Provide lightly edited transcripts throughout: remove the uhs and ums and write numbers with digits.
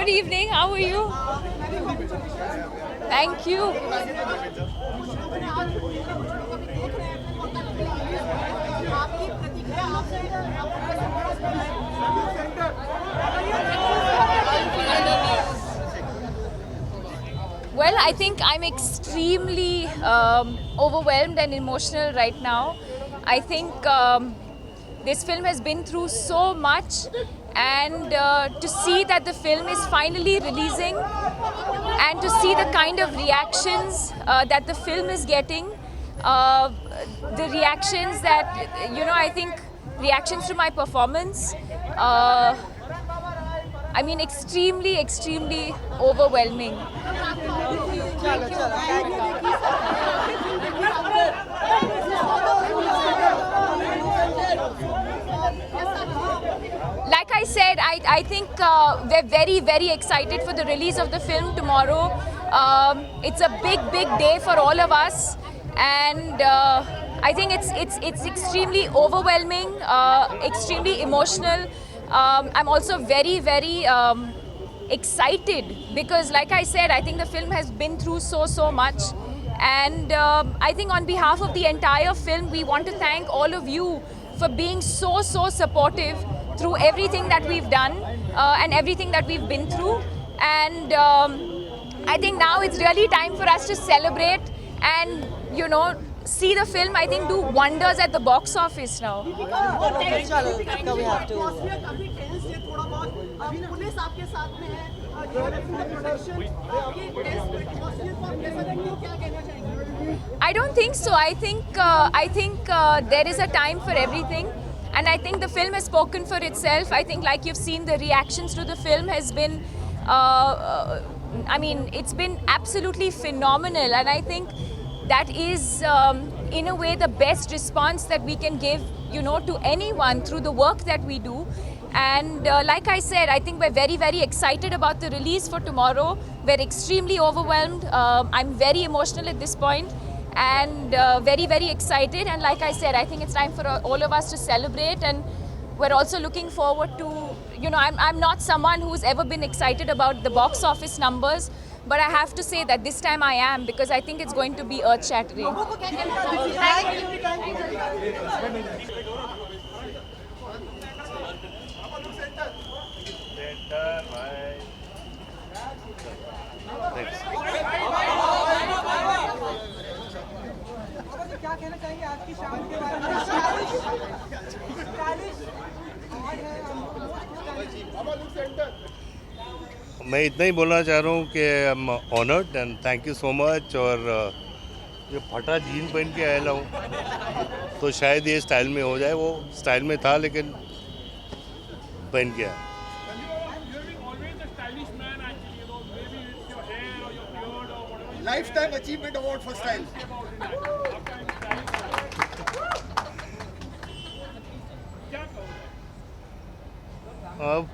Good evening. How are you? Thank you. Well, I think I'm extremely overwhelmed and emotional right now. I think this film has been through so much, and to see that the film is finally releasing and to see the kind of reactions that the film is getting, uh, the reactions that, I think reactions to my performance. I mean, extremely, extremely overwhelming. Like I said, I think we're very, very excited for the release of the film tomorrow. It's a big, big day for all of us, and I think it's extremely overwhelming, extremely emotional. I'm also very, very excited because, like I said, I think the film has been through so much. And I think on behalf of the entire film, we want to thank all of you for being so supportive through everything that we've done and everything that we've been through. And I think now it's really time for us to celebrate and, see the film, I think, do wonders at the box office now. we have to. I don't think so. I think there is a time for everything, and I think the film has spoken for itself. I think, like you've seen, the reactions to the film has been, I mean, it's been absolutely phenomenal, and I think that is, in a way, the best response that we can give, to anyone through the work that we do. And like I said, I think we're very, very excited about the release for tomorrow. We're extremely overwhelmed. I'm very emotional at this point and very, very excited. And like I said, I think it's time for all of us to celebrate. And we're also looking forward to, I'm not someone who's ever been excited about the box office numbers. But I have to say that this time I am, because I think it's going to be earth-shattering. क्या कहना चाहेंगे आज की शाम के बारे में? मैं इतना ही बोलना चाह रहा हूँ कि I am honoured and thank you so much. और ये फटा जीन पहन के आया हूँ तो शायद ये स्टाइल में हो जाए। वो स्टाइल में था लेकिन पहन के आया। Lifetime Achievement Award for Style.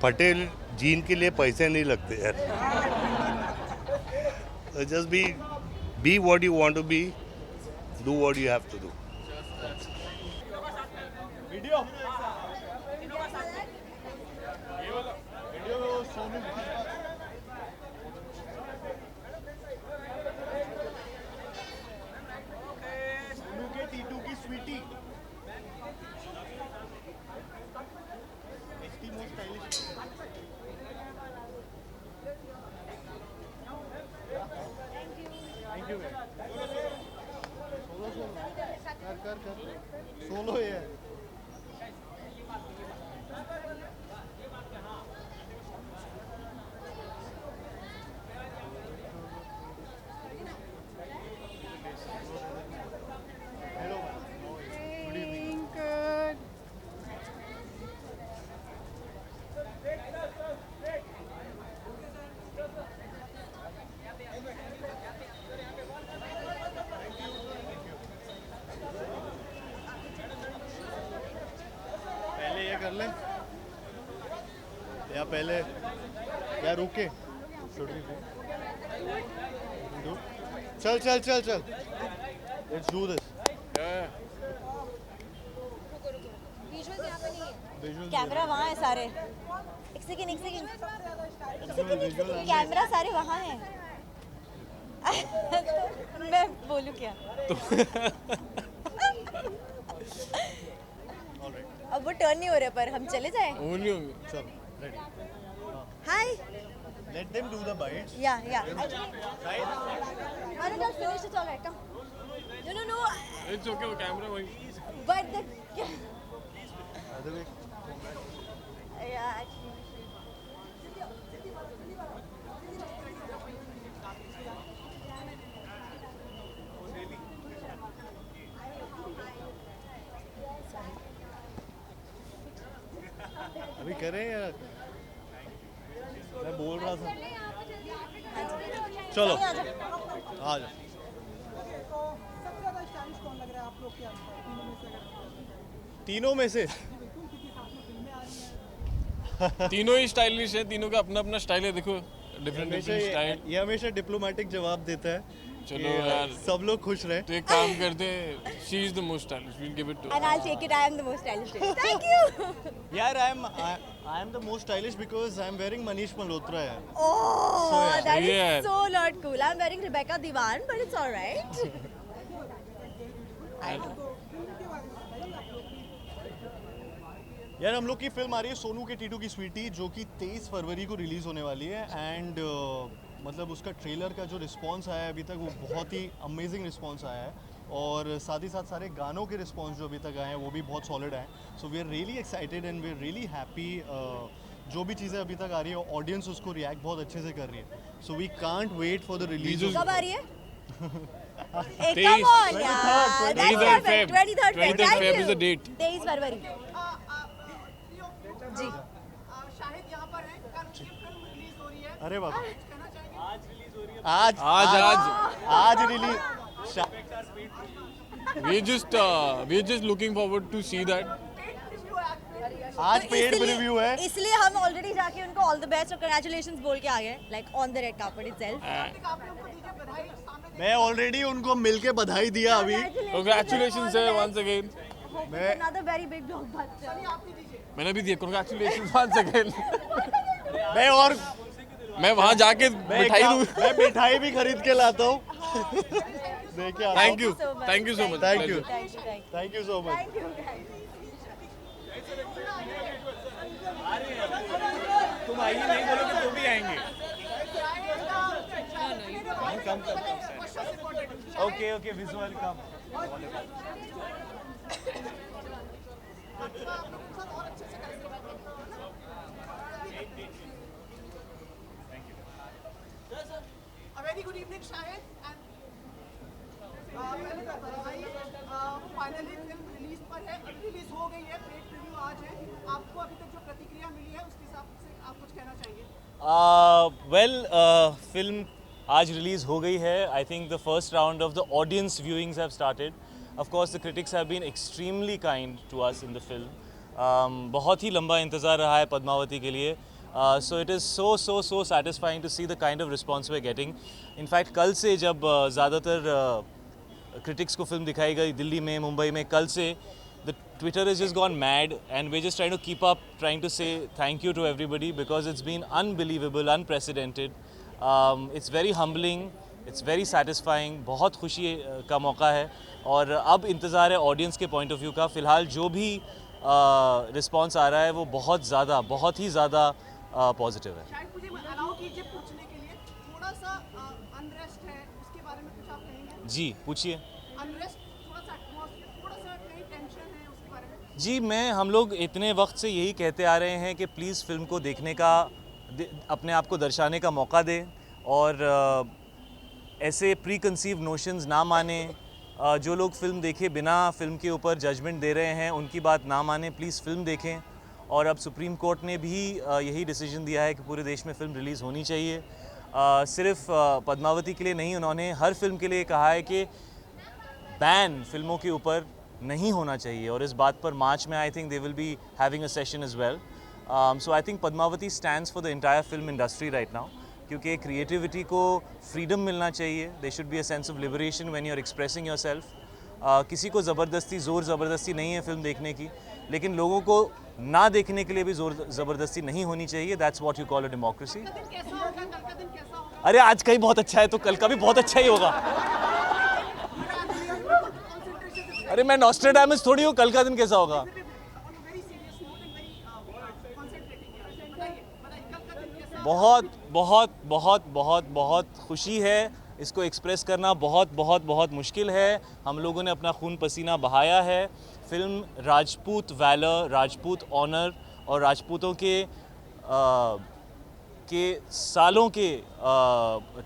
फटे जीन के लिए पैसे नहीं लगते यार। Just be what you want to be, do what you have to do. Video. Sonu. Sonu के टीटू की Sweety. HD most stylish. Thank you. Solo कर सोलो है। पहले ये कर ले या पहले या रुके चल चल चल चल लेट्स डू दिस विजुअल्स यहाँ पे नहीं है, कैमरा वहाँ है सारे। एक सेकंड कैमरा सारे वहाँ हैं। तो मैं बोलूँ क्या? अब वो टर्न नहीं हो रहा, पर हम चले जाएं। ओनली होंगे चल ready hi. Let them do the bytes या I don't finish it all right. Come. No. It's okay वो कैमरा वहीं But the other way yeah, actually. अभी करें या मैं बोल रहा था चलो आ जाओ तो सबसे ज़्यादा स्टाइलिश कौन लग रहा है आप लोग के अंदर तीनों में से तीनों ही स्टाइलिश है, तीनों का अपना अपना स्टाइल है। देखो डिफरेंट डिफरेंट स्टाइल। ये हमेशा डिप्लोमेटिक जवाब देता है चलो कि यार सब लोग खुश रहे तो एक काम करते हैं, she is the most stylish, we'll give it to And I'll take it. I am the most stylish. Thank you. यार I am the most stylish because I am wearing Manish Malhotra है Oh, that is yeah. so not cool. I'm wearing Rebecca Diwan, but it's all right. यार हम लोग की film आ रही है सोनू के टीटू की स्वीटी जो कि 23 फरवरी को रिलीज़ होने वाली है एंड मतलब उसका ट्रेलर का जो रिस्पांस आया है अभी तक वो बहुत ही अमेजिंग रिस्पांस आया है और साथ ही साथ सारे गानों के रिस्पांस जो अभी तक आए हैं वो भी बहुत सॉलिड आए so we are really excited and we are really happy जो भी चीज़ें अभी तक आ रही है ऑडियंस उसको रिएक्ट बहुत अच्छे से कर रही है so we can't wait for the release कब आ रही है? Hey, 23 come on, yeah. 23rd That's perfect. 23rd Feb. 23rd Thank Feb you. is the date. 23 फरवरी। जी। शाहिद यहाँ पर है, कल की फिल्म रिलीज हो रही है। अरे बाबा कहना चाहेंगे आज release we're just looking forward to see that. आज तो पेड इसलिए- रिव्यू है इसलिए हम ऑलरेडी जाके उनको ऑल द बेस्ट और कंग्रेचुलेशंस बोल के आ गए, like on the red carpet itself. आप लोग को दीजिए बधाई सामने मैं ऑलरेडी उनको मिलके बधाई दिया अभी Congratulations sir once again. मैं- another very big blockbuster. मैंने भी दिया congratulations once again. मैं और मैं वहाँ जाके मिठाई दूँ. मैं मिठाई भी खरीद के लाता हूँ देखिए आप Thank you. so much. Thank you so much. Thank you. Pleasure. Thank you so much Thank you guys. तुम आइए नहीं बोलोगे तो भी आएंगे. Okay visual come A very good evening, Shahid. And पहले तो बधाई, फाइनली फिल्म रिलीज पर है, रिलीज हो गई है, पेड रिव्यू आज है। आपको अभी तक जो प्रतिक्रिया मिली है उसके हिसाब से आप कुछ कहना चाहेंगे? वेल फिल्म आज रिलीज़ हो गई है. I think the first round of the audience viewings have started. Of course the critics have been extremely kind to us in the film. बहुत ही लंबा इंतज़ार रहा है पद्मावती के लिए. So it is so satisfying to see the kind of response we are getting. In fact कल से जब ज़्यादातर क्रिटिक्स को फिल्म दिखाई गई दिल्ली में मुंबई में, कल से the Twitter has just gone mad and we're just trying to keep up, trying to say thank you to everybody because it's been unbelievable, unprecedented. It's very humbling, it's very satisfying. बहुत खुशी का मौका है और अब इंतज़ार है audience के पॉइंट ऑफ व्यू का. फ़िलहाल जो भी रिस्पॉन्स आ रहा है वो बहुत ही ज़्यादा पॉजिटिव है. शायद मुझे अलाउ कीजिए पूछने के लिए, थोड़ा सा अनरेस्ट है, उसके बारे में कुछ आप कहेंगे? जी पूछिए. अनरेस्ट, थोड़ा सा एटमॉस्फेयर, थोड़ा सा कहीं टेंशन है, उसके बारे में? जी हम लोग इतने वक्त से यही कहते आ रहे हैं कि प्लीज़ फिल्म को देखने का, अपने आप को दर्शाने का मौका दें और ऐसे प्री कंसीव नोशंस ना माने. जो लोग फिल्म देखे बिना फिल्म के ऊपर जजमेंट दे रहे हैं उनकी बात ना माने. प्लीज़ फिल्म देखें. और अब सुप्रीम कोर्ट ने भी यही डिसीजन दिया है कि पूरे देश में फ़िल्म रिलीज़ होनी चाहिए. सिर्फ पद्मावती के लिए नहीं, उन्होंने हर फिल्म के लिए कहा है कि बैन फिल्मों के ऊपर नहीं होना चाहिए और इस बात पर मार्च में I think they will be having a session as well. So I think Padmavati stands for the entire film industry right now, क्योंकि क्रिएटिविटी को फ्रीडम मिलना चाहिए. They should be a sense of liberation when you are expressing yourself. किसी को ज़बरदस्ती ज़बरदस्ती नहीं है फिल्म देखने की. लेकिन लोगों को ना देखने के लिए भी जोर ज़बरदस्ती नहीं होनी चाहिए. That's what you call a democracy. कैसा होगा कल का दिन कैसा होगा अरे आज का ही बहुत अच्छा है तो कल का भी बहुत अच्छा ही होगा. अरे मैं नॉस्ट्रेडामस थोड़ी हूँ, कल का दिन कैसा होगा. Very serious note and very concentrating बताइए कल का दिन कैसा बहुत बहुत बहुत बहुत बहुत खुशी है. इसको एक्सप्रेस करना बहुत बहुत बहुत मुश्किल है. हम लोगों ने अपना खून पसीना बहाया है. Film Rajput valour, Rajput honour और राजपूतों के सालों के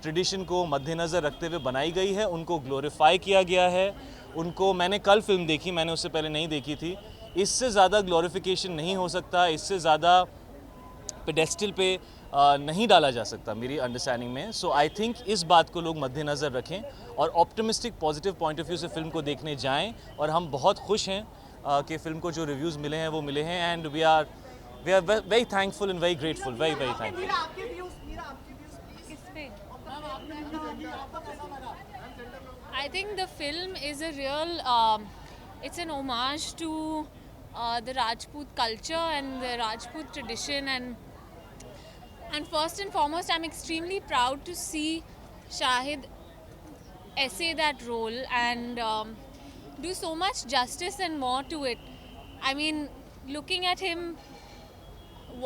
ट्रेडिशन को मद्देनज़र रखते हुए बनाई गई है. उनको ग्लोरीफाई किया गया है. उनको मैंने कल फिल्म देखी, मैंने उससे पहले नहीं देखी थी. इससे ज़्यादा ग्लोरिफिकेशन नहीं हो सकता, इससे ज़्यादा पेडेस्टल पे नहीं डाला जा सकता मेरी अंडरस्टैंडिंग में. सो आई थिंक इस बात को लोग मद्देनज़र रखें और optimistic positive point of view से फिल्म को देखने जाएं. और हम बहुत खुश हैं कि फिल्म को जो रिव्यूज़ मिले हैं वो मिले हैं. And we are very thankful and very grateful, very very thankful. Meera आपके views please I think the film is a real, it's an homage to the Rajput culture and the Rajput tradition, and first and foremost, I'm extremely proud to see Shahid essay that role and do so much justice and more to it. I mean, looking at him,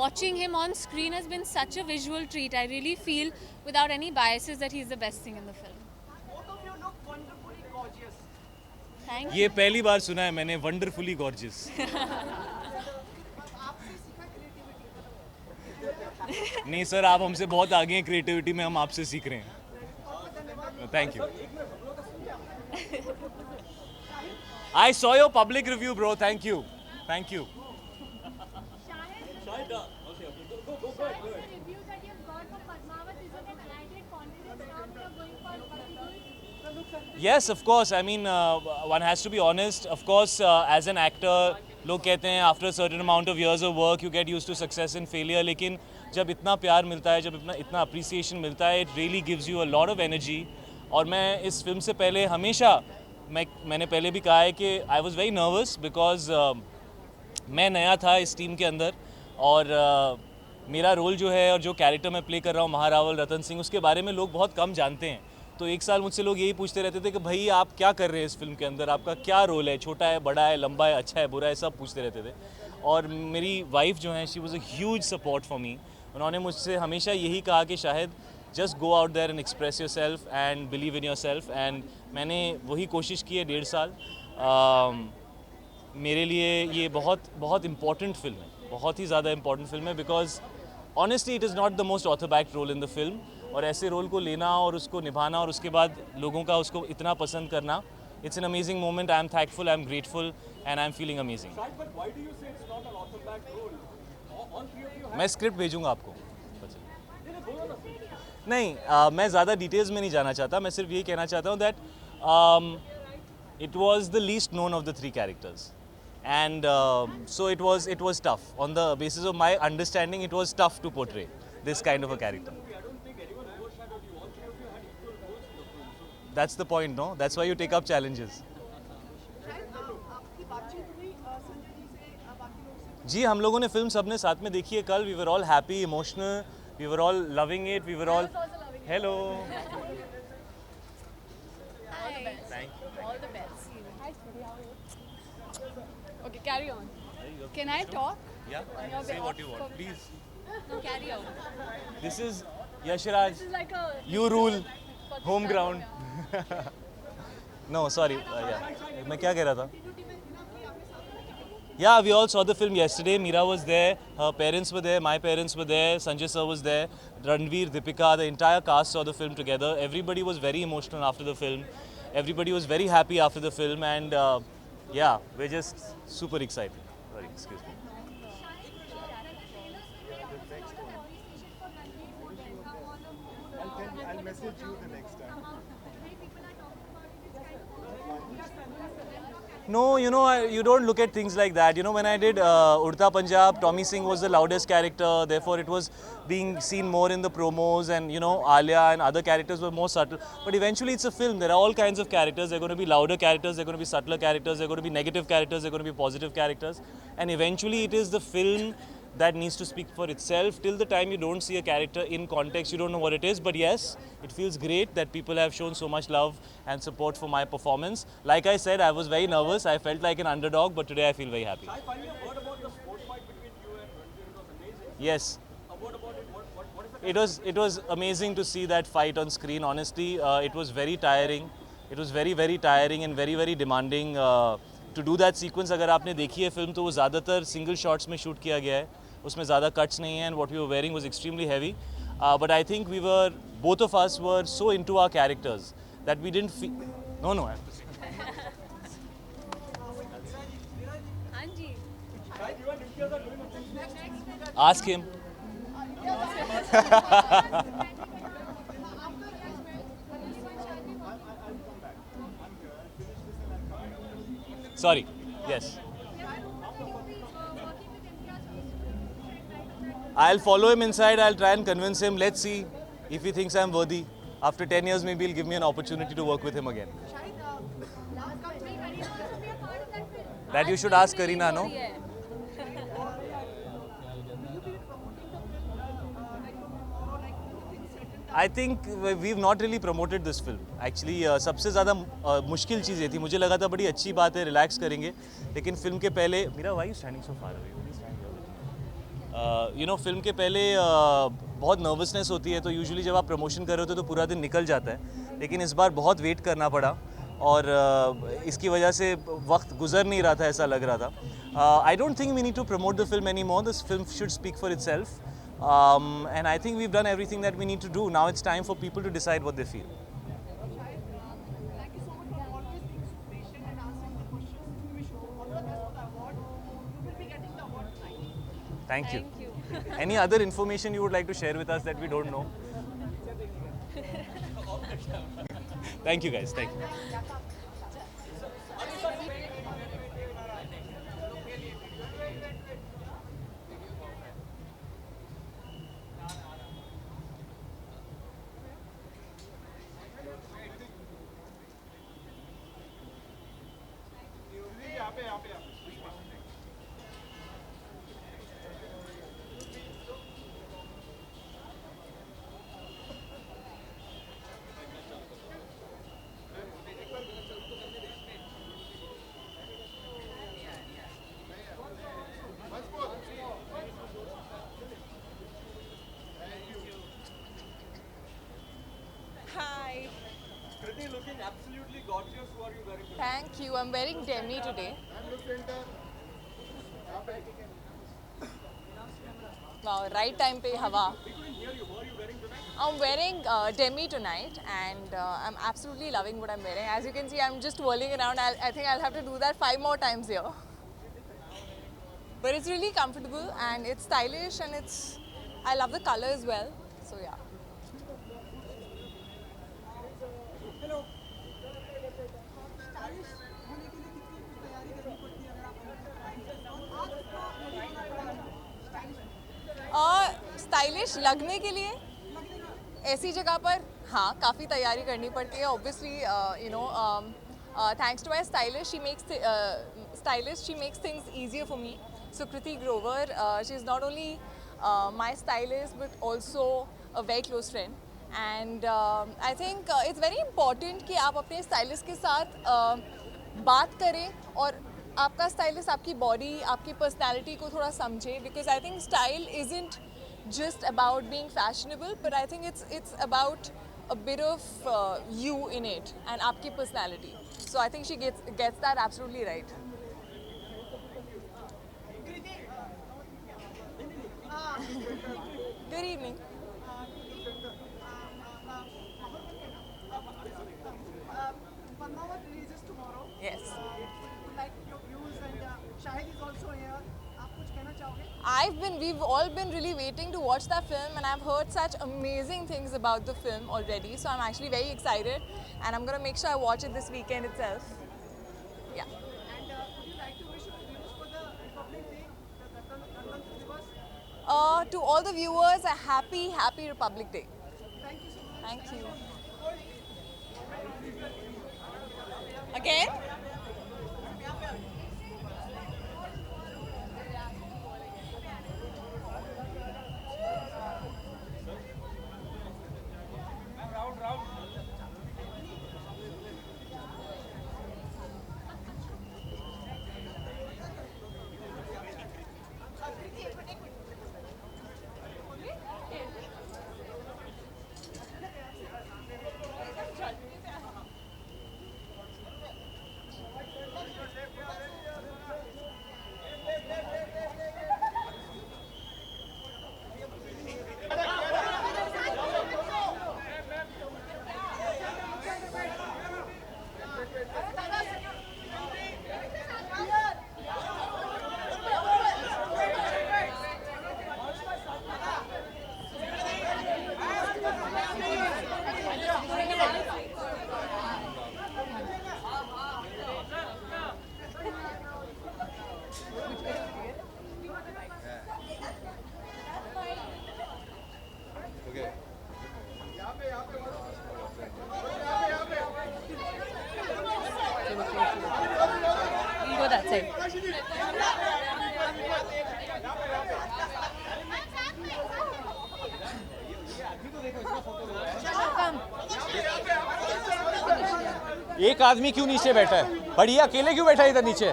watching him on screen has been such a visual treat. I really feel, without any biases, that he's the best thing in the film. both of you look wonderfully gorgeous Thank you. ये पहली बार सुना है मैंने, wonderfully gorgeous. आपसे सीखा creativity नहीं sir, आप हमसे बहुत आगे हैं क्रिएटिविटी में, हम आपसे सीख रहे हैं. Thank you. I saw your public review bro. Thank you, thank you. Yes, of course. I mean, one has to be honest. Of course, as an actor, लोग कहते हैं after a certain amount of years of work, you get used to success and failure. लेकिन जब इतना प्यार मिलता है, जब इतना appreciation मिलता है, it really gives you a lot of energy. और मैं इस फिल्म से पहले हमेशा मैंने पहले भी कहा है कि I was very nervous because मैं नया था इस टीम के अंदर और मेरा रोल जो है और जो कैरेक्टर मैं प्ले कर रहा हूँ महारावल रतन सिंह, उसके बारे में लोग बहुत कम जानते हैं. तो एक साल मुझसे लोग यही पूछते रहते थे कि भाई आप क्या कर रहे हैं इस फिल्म के अंदर, आपका क्या रोल है, छोटा है, बड़ा है, लंबा है, अच्छा है, बुरा है, सब पूछते रहते थे. और मेरी वाइफ जो है, she was a huge support for me. उन्होंने मुझसे हमेशा यही कहा कि Shahid just go out there and express yourself and believe in yourself. And मैंने वही कोशिश की है 1.5 साल. मेरे लिए ये बहुत बहुत इम्पॉर्टेंट फिल्म है, बहुत ही ज़्यादा इम्पॉर्टेंट फिल्म है because honestly it is not the most author backed role in the film. और ऐसे रोल को लेना और उसको निभाना और उसके बाद लोगों का उसको इतना पसंद करना, it's an amazing moment. I am thankful, I am grateful and I am feeling amazing. मैं स्क्रिप्ट भेजूंगा आपको. नहीं, मैं ज़्यादा डिटेल्स में नहीं जाना चाहता. मैं सिर्फ यही कहना चाहता हूँ that it was the least known of the 3 characters. And so it was tough. On the basis of my understanding, it was tough to portray this kind of a character. That's the point, no? That's why you take up challenges. आपकी बातचीत हुई संजय जी से बाकी लोगों से जी, हम लोगों ने फिल्म सबने साथ में देखी है कल. We were all happy, emotional. We were all loving it. We were all. Hello. Thank you. All the best. Okay, carry on. Can I talk? Yeah. Say what you want, please. No, carry on. This is Yashraj. Like a You rule. Home ground. No, sorry. Yeah. मैं क्या कह रहा था? Yeah, we all saw the film yesterday. Meera was there. Her parents were there. My parents were there. Sanjay sir was there. Ranveer, Deepika, the entire cast saw the film together. Everybody was very emotional after the film. Everybody was very happy after the film, and yeah, we're just super excited. Sorry, excuse me. I'll message you the next time. No, you know, you don't look at things like that. You know, when I did Udta Punjab, Tommy Singh was the loudest character, therefore it was being seen more in the promos, and you know, Alia and other characters were more subtle. But eventually it's a film, there are all kinds of characters. There are going to be louder characters, there are going to be subtler characters, there are going to be negative characters, there are going to be positive characters. And eventually it is the film that needs to speak for itself. Till the time you don't see a character in context, you don't know what it is. But yes, it feels great that people have shown so much love and support for my performance. Like I said, I was very nervous. I felt like an underdog, but today I feel very happy. Yes. It was amazing to see that fight on screen. Honestly, it was very tiring. It was very, very tiring and very, very demanding. To do that sequence, अगर आपने देखी है film तो वो ज़्यादातर single shots में shoot किया गया है. उसमें ज़्यादा कट्स नहीं हैं. And what we were wearing was extremely heavy. But I think both of us were so into our characters that we didn't feel. No, I have to say. हाँ जी. Ask him. Sorry. Yes. I'll follow him inside. I'll try and convince him. Let's see if he thinks I'm worthy. After 10 years, maybe he'll give me an opportunity to work with him again. That you should ask Kareena, no? I think we've not really promoted this film. Actually, सबसे ज़्यादा मुश्किल चीज़ ये थी. मुझे लगा था बड़ी अच्छी बात है, रिलैक्स करेंगे. लेकिन फिल्म के पहले मेरा why are you standing so far away? You know, film के पहले बहुत नर्वसनेस होती है. तो यूजुअली जब आप प्रमोशन कर रहे होते हो तो पूरा दिन निकल जाता है. लेकिन इस बार बहुत वेट करना पड़ा और इसकी वजह से वक्त गुजर नहीं रहा था, ऐसा लग रहा था. I don't think we need to promote the film anymore. This film should speak for itself. And I think we've done everything that we need to do. Now it's time for people to decide what they feel. Thank you so much for always being so patient and answering the questions. We wish you all the best for the award. You will be getting the award tonight. Thank you. Any other information you would like to share with us that we don't know? Thank you guys. Thank you. Hi. Kriti looking absolutely gorgeous. Who are you wearing? Thank you. I'm wearing demi today. Wow, right time pe hawa. We couldn't hear you. Who are you wearing tonight? I'm wearing demi tonight, and I'm absolutely loving what I'm wearing. As you can see, I'm just whirling around. I think I'll have to do that 5 more times here. But it's really comfortable and it's stylish, and I love the color as well. So yeah. Stylish लगने के लिए ऐसी जगह पर हाँ काफ़ी तैयारी करनी पड़ती है. Obviously you know thanks to my stylish she makes things easier for me. So Kriti Grover, she is not only my stylist but also a very close friend. And I think it's very important कि आप अपने stylist के साथ बात करें और आपका stylist आपकी बॉडी, आपकी पर्सनैलिटी को थोड़ा समझे. Because I think style isn't just about being fashionable, but I think it's about a bit of you in it and aapki personality. So I think she gets that absolutely right. Good evening. Padmavat releases tomorrow. Yes. Like your views, and Shahid is also here. आप कुछ कहना चाहोगे? We've all been really waiting to watch that film, and I've heard such amazing things about the film already. So I'm actually very excited, and I'm gonna make sure I watch it this weekend itself. Yeah. And To all the viewers, a happy Republic Day. Thank you. Again? Go that side. एक आदमी क्यों नीचे बैठा है? पर ये अकेले क्यों बैठा है इधर नीचे?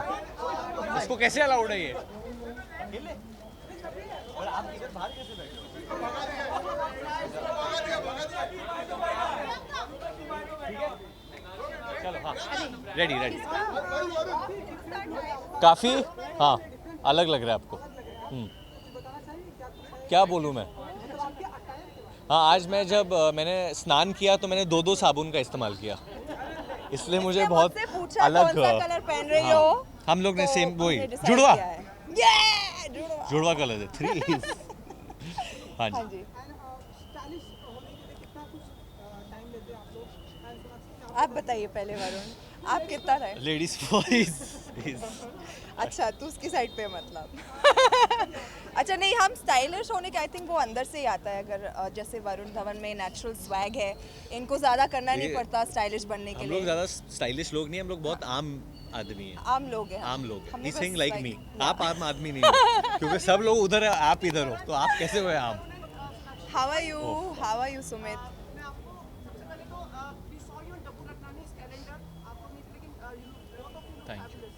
इसको कैसे अलाउड है ये? अकेले? और आप इधर बाहर कैसे बैठे हो? ठीक है? चलो हाँ, रेडी रेडी। काफी हाँ अलग लग रहा है आपको। क्या बोलूँ मैं? हाँ, आज मैं जब मैंने स्नान किया तो मैंने 2-2 साबुन का इस्तेमाल किया, इसलिए मुझे बहुत अलग कलर पहन रही हो। हम लोग ने सेम वही जुड़वा जुड़वा कलर है 3 हाँ जी। आप बताइए पहले वरुण, आप कितना रहे? Ladies boys. अच्छा, तू उसकी साइड पे मतलब अच्छा नहीं, हम स्टाइलिश होने के आई थिंक वो अंदर से ही आता है। अगर जैसे वरुण धवन में नेचुरल स्वैग है, इनको ज़्यादा करना नहीं पड़ता स्टाइलिश बनने के लिए। हम लोग ज़्यादा स्टाइलिश लोग नहीं, हम लोग बहुत आम आदमी हैं। आम लोग हैं। आम लोग हैं। He's saying like me. आप आम आदमी नहीं हो, क्योंकि सब लोग उधर है, आप इधर हो, तो आप कैसे हुए आम? How are you? How are you, Sumit?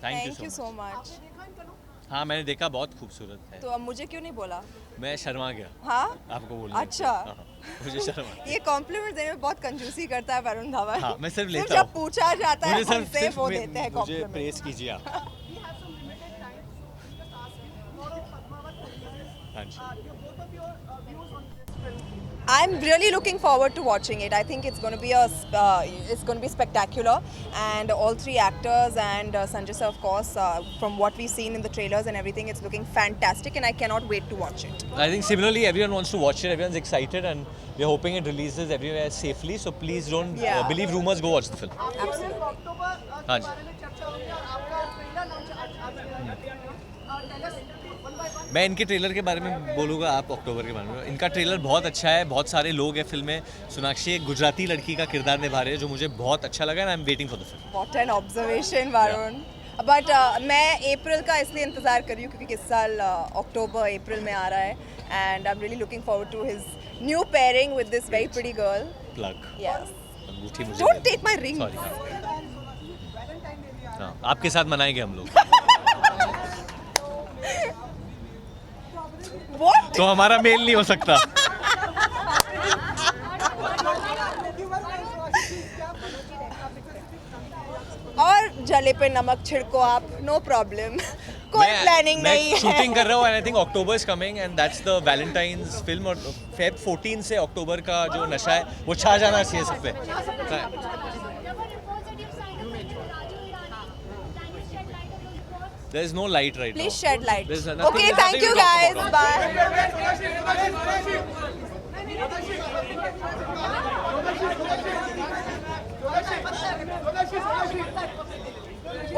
Thank you so much. हाँ, मैंने देखा, बहुत खूबसूरत है। तो अब मुझे क्यों नहीं बोला? मैं शर्मा गया। हाँ? आपको बोलने। अच्छा। मुझे शर्मा। ये कॉम्प्लीमेंट देने में बहुत कंजूसी करता है वरुण धवन। हाँ, मैं सिर्फ लेता हूँ। जब पूछा जाता है हमसे वो देते हैं मुझे कॉम्प्लीमेंट। प्रेस कीजिए आप। हाँ जी। I'm really looking forward to watching it. I think it's going to be spectacular, and all 3 actors and Sanjay sir, of course, from what we've seen in the trailers and everything, it's looking fantastic, and I cannot wait to watch it. I think similarly everyone wants to watch it, everyone's excited, and we're hoping it releases everywhere safely, so please don't believe rumors, go watch the film. Absolutely. हाँ जी। मैं इनके trailer के बारे में बोलूँगा, आप अक्टूबर के बारे में। इनका ट्रेलर बहुत अच्छा है, बहुत सारे लोग हैं फिल्म में। सोनाक्षी एक गुजराती लड़की का किरदार निभा रहे हैं, जो मुझे बहुत अच्छा लगा, and I am waiting for the film. What an observation, Varun. But मैं अप्रैल का इसलिए इंतज़ार कर रही हूँ क्योंकि इस साल अक्टूबर अप्रैल में आ रहा है, and I am really looking forward to his new pairing with this very pretty girl. Plug. Yes. अंगूठी मुझे। Don't take my ring. Sorry. हाँ, आपके साथ मनाएंगे हम लोग। What? तो हमारा मेल नहीं हो सकता। और जले पे नमक छिड़को आप, नो प्रॉब्लम। कोई प्लानिंग नहीं है। मैं शूटिंग कर रहा हूँ, and I think October is coming, and that's the Valentine's film, और फेब 14 से अक्टूबर का जो नशा है वो छा जाना चाहिए सब पे। There is no light right now. Please shed light. There's nothing- Okay, there's thank nothing you to talk guys. about. Bye.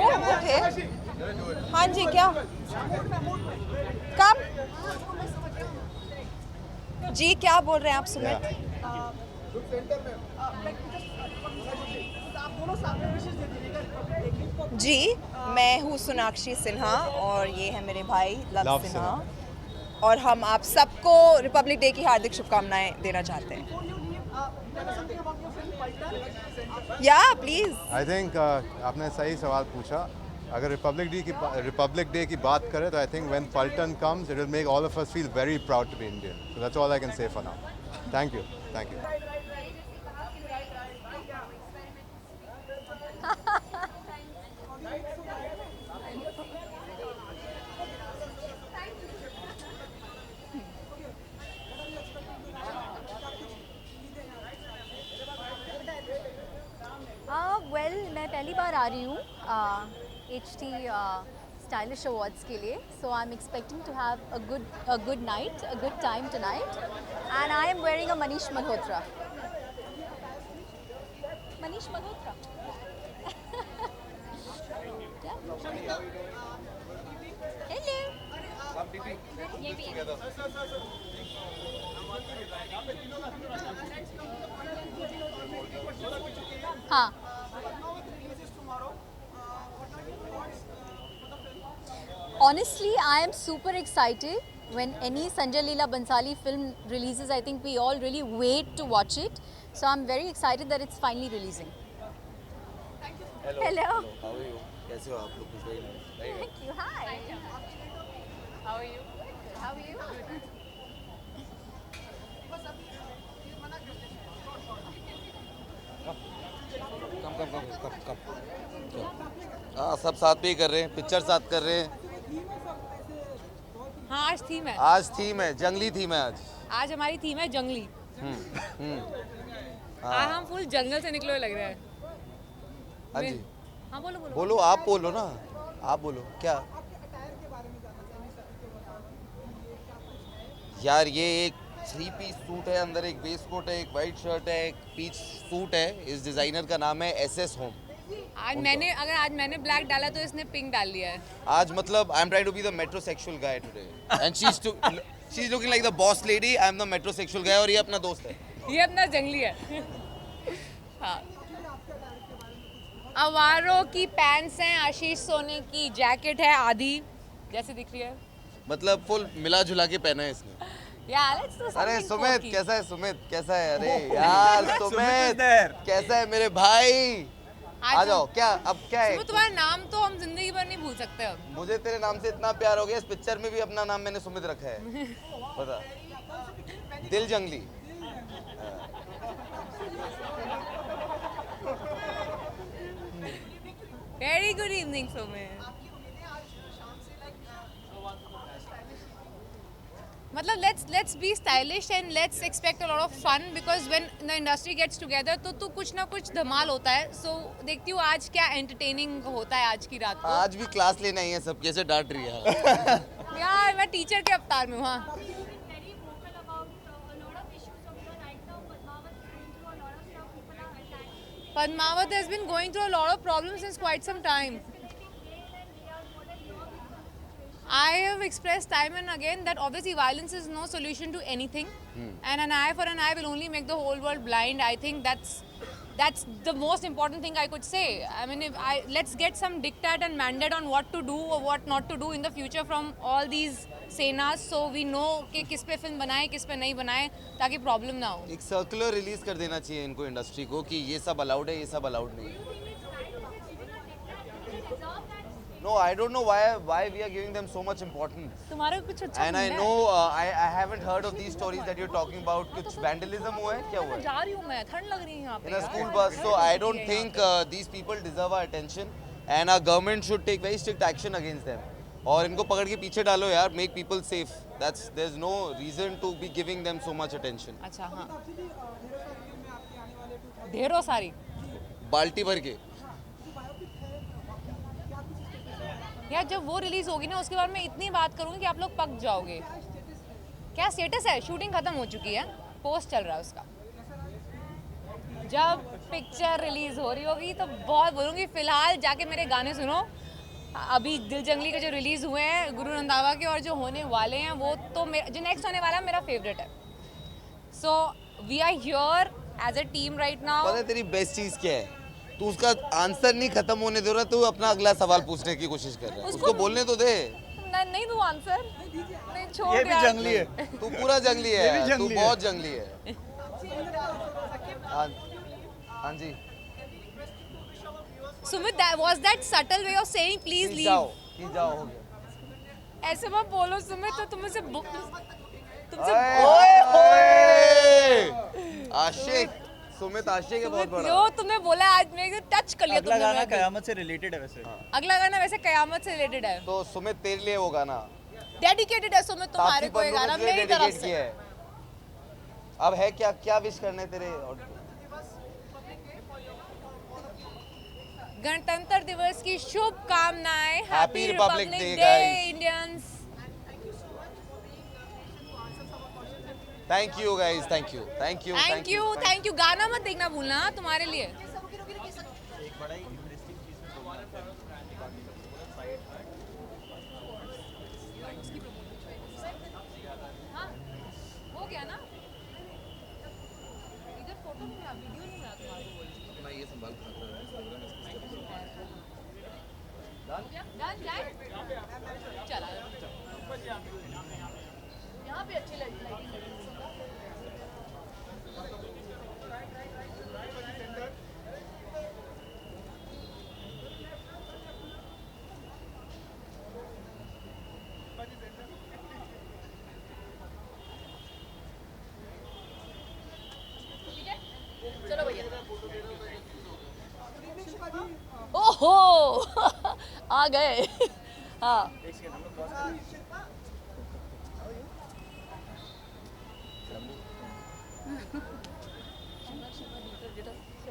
Oh, okay. हाँ जी, क्या? कब? जी क्या बोल रहे हैं आप सुमित? आप दोनों सामने विशेष दे दीजिएगा रिपब्लिक डे की। जी मैं हूँ सोनाक्षी सिन्हा और ये है मेरे भाई लव सिन्हा और हम आप सबको रिपब्लिक डे की हार्दिक शुभकामनाएं देना चाहते हैं। या प्लीज़। आई थिंक आपने सही सवाल पूछा। अगर रिपब्लिक डे की बात करें तो I think when Paltan comes it will make all of us feel very proud to be Indian. So that's all I can say for now. Thank you. Well मैं पहली बार आ रही हूँ HT स्टाइलिश अवार्ड्स के लिए, so I am expecting to have a good night, a good time tonight, and I am wearing a Manish Malhotra. Manish Malhotra. Hello. ये भी हाँ। Honestly, I am super excited when any Sanjay Leela Bhansali film releases. I think we all really wait to watch it. So I'm very excited that it's finally releasing. Hello. How are you? कैसे हो आप लोग? कुछ very nice. Thank you. Hi. How are you? How are you? कम। हाँ सब साथ पे ही कर रहे हैं, पिक्चर साथ कर रहे हैं। हाँ आज थीम है, आज थीम है, जंगली थीम है आज हमारी थीम है जंगली। आज हम फुल जंगल से निकले हुए लग रहे हैं। हाँ जी हाँ बोलो बोलो। बोलो, आप बोलो ना, आप बोलो क्या। यार ये एक 3 पीस सूट है, अंदर एक वेस्ट कोट है, एक वाइट शर्ट है, एक पीच सूट है। इस डिजाइनर का नाम है SS होम। आज मैंने ब्लैक डाला तो इसने पिंक डाल लिया है। आज मतलब I am trying to be the metrosexual guy today and she is looking like the boss lady. I am the metrosexual guy और ये अपना दोस्त है, ये अपना जंगली है। हाँ। अवारों की पैंट्स हैं, आशीष सोने की जैकेट है आधी जैसे दिख रही है, मतलब फुल मिला जुला के पहना है इसने। अरे सुमित कैसा है? सुमित कैसा है? अरे यार सुमित कैसा है मेरे भाई? आ जाओ। क्या अब क्या है? तुम्हारा नाम तो हम जिंदगी भर नहीं भूल सकते अब। मुझे तेरे नाम से इतना प्यार हो गया, इस पिक्चर में भी अपना नाम मैंने सुमित रखा है। पता दिल जंगली। Very good evening Sumit. मतलब let's be stylish and let's expect a lot of fun because when the industry gets together तो कुछ ना कुछ धमाल होता है। So देखती हूँ आज क्या entertaining होता है आज की रात को। आज भी क्लास लेने आई है, सब कैसे डांट रही है। यार मैं टीचर के अवतार में हूँ। हाँ Padmavat has been going through a lot of problems since quite some time. I have expressed time and again that obviously violence is no solution to anything, and an eye for an eye will only make the whole world blind. I think that's the most important thing I could say. I mean, let's get some diktat and mandate on what to do or what not to do in the future from all these senas, so we know कि किस पे film बनाए किस पे नहीं बनाए ताकि problem ना हो। एक सर्कुलर रिलीज कर देना चाहिए इनको, इंडस्ट्री को, कि ये सब अलाउड है, ये सब अलाउड नहीं है। No, I don't know why we are giving them so much importance. तुम्हारा कुछ अच्छा And I know I haven't heard of these stories that you're talking about. कुछ vandalism हुआ है, क्या हुआ है? जा रही हूँ मैं, ठंड लग रही है यहाँ पे। In a school bus, so I don't think these people deserve our attention, and our government should take very strict action against them. और इनको पकड़ के पीछे डालो यार, make people safe. There's no reason to be giving them so much attention. अच्छा हाँ। ढेरों सारी। बाल्टी भर के। यार जब वो रिलीज होगी ना उसके बाद मैं इतनी बात करूँगी कि आप लोग पक जाओगे। क्या स्टेटस है? शूटिंग खत्म हो चुकी है, पोस्ट चल रहा है उसका। जब पिक्चर रिलीज हो रही होगी तो बहुत बोलूँगी। फिलहाल जाके मेरे गाने सुनो। अभी दिल जंगली के जो रिलीज हुए हैं गुरु रंधावा के और जो होने वाले हैं वो तो जो नेक्स्ट होने वाला है मेरा फेवरेट है। So we are here as a team right now. पता है तेरी बेस्ट चीज क्या है? तू उसका आंसर नहीं खत्म होने दे रहा, तू अपना अगला सवाल पूछने की कोशिश कर रहा है। उसको बोलने तो दे। नहीं दूँ आंसर? नहीं छोड़ ये भी यार। जंगली है। तू पूरा जंगली है ये भी यार, तू जंगली है। बहुत जंगली है। हाँ जी। Sumit, was that subtle way of saying please leave? जाओ हो गया। ऐसे मत बोलो सुमित, तो तुमसे आशिक, सुमित आशिक है बहुत बड़ा। जो तुमने बोला आज मैं टच कर लिया तुमने। गाना कयामत से रिलेटेड है वैसे। अगला गाना वैसे कयामत से रिलेटेड है। तो सुमित तेरे लिए वो गाना डेडिकेटेड है सुमित तुम्हारे को ये गाना ताप्ती मेरी पन्नू तरफ ने से। किया है। अब है क्या क्या विश करने तेरे? गणतंत्र दिवस की शुभकामनाएं। Happy Republic Day, day guys. Indians. Thank you guys, thank you, thank you, thank you. गाना मत देखना भूलना तुम्हारे लिए। हाँ, हो गया ना? इधर फोटो नहीं मिला, वीडियो नहीं मिला तुम्हारे। मैं ये संभाल डन जाए? चला। यहाँ पे अच्छी लगी। चलो भैया। ओहो आ गए। हाँ